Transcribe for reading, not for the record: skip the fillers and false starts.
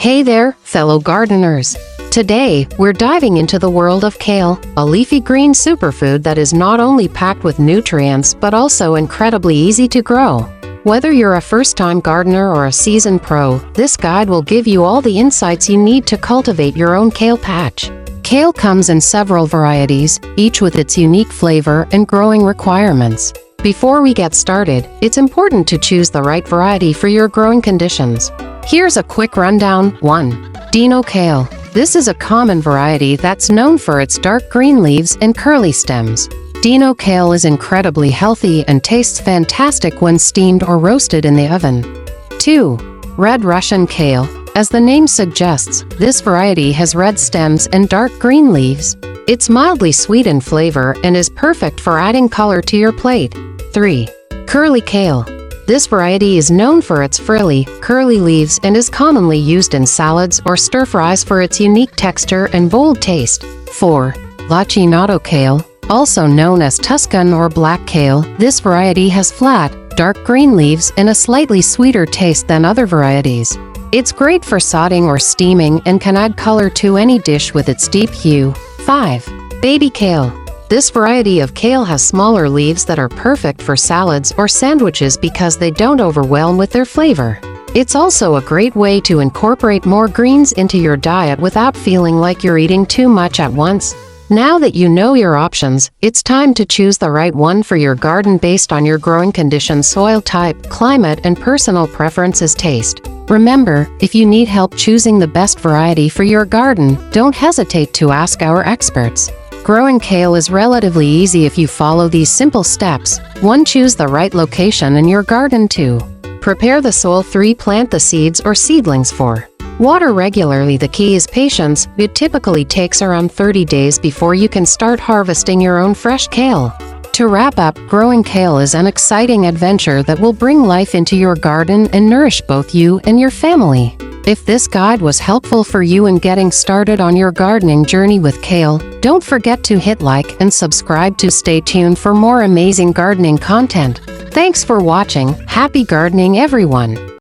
Hey there, fellow gardeners! Today, we're diving into the world of kale, a leafy green superfood that is not only packed with nutrients but also incredibly easy to grow. Whether you're a first-time gardener or a seasoned pro, this guide will give you all the insights you need to cultivate your own kale patch. Kale comes in several varieties, each with its unique flavor and growing requirements. Before we get started, it's important to choose the right variety for your growing conditions. Here's a quick rundown. 1. Dino kale. This is a common variety that's known for its dark green leaves and curly stems. Dino kale is incredibly healthy and tastes fantastic when steamed or roasted in the oven. 2. Red Russian kale. As the name suggests, this variety has red stems and dark green leaves. It's mildly sweet in flavor and is perfect for adding color to your plate. 3. Curly kale. This variety is known for its frilly, curly leaves and is commonly used in salads or stir-fries for its unique texture and bold taste. 4. Lacinato kale. Also known as Tuscan or black kale, this variety has flat, dark green leaves and a slightly sweeter taste than other varieties. It's great for sautéing or steaming and can add color to any dish with its deep hue. 5. Baby kale. This variety of kale has smaller leaves that are perfect for salads or sandwiches because they don't overwhelm with their flavor. It's also a great way to incorporate more greens into your diet without feeling like you're eating too much at once. Now that you know your options, it's time to choose the right one for your garden based on your growing conditions, soil type, climate, and personal preferences. Taste. Remember, if you need help choosing the best variety for your garden, don't hesitate to ask our experts. Growing kale is relatively easy if you follow these simple steps. 1. Choose the right location in your garden. 2. Prepare the soil. 3. Plant the seeds or seedlings. 4. Water regularly. The key is patience. It typically takes around 30 days before you can start harvesting your own fresh kale. To wrap up, growing kale is an exciting adventure that will bring life into your garden and nourish both you and your family. If this guide was helpful for you in getting started on your gardening journey with kale, don't forget to hit like and subscribe to stay tuned for more amazing gardening content. Thanks for watching. Happy gardening, everyone!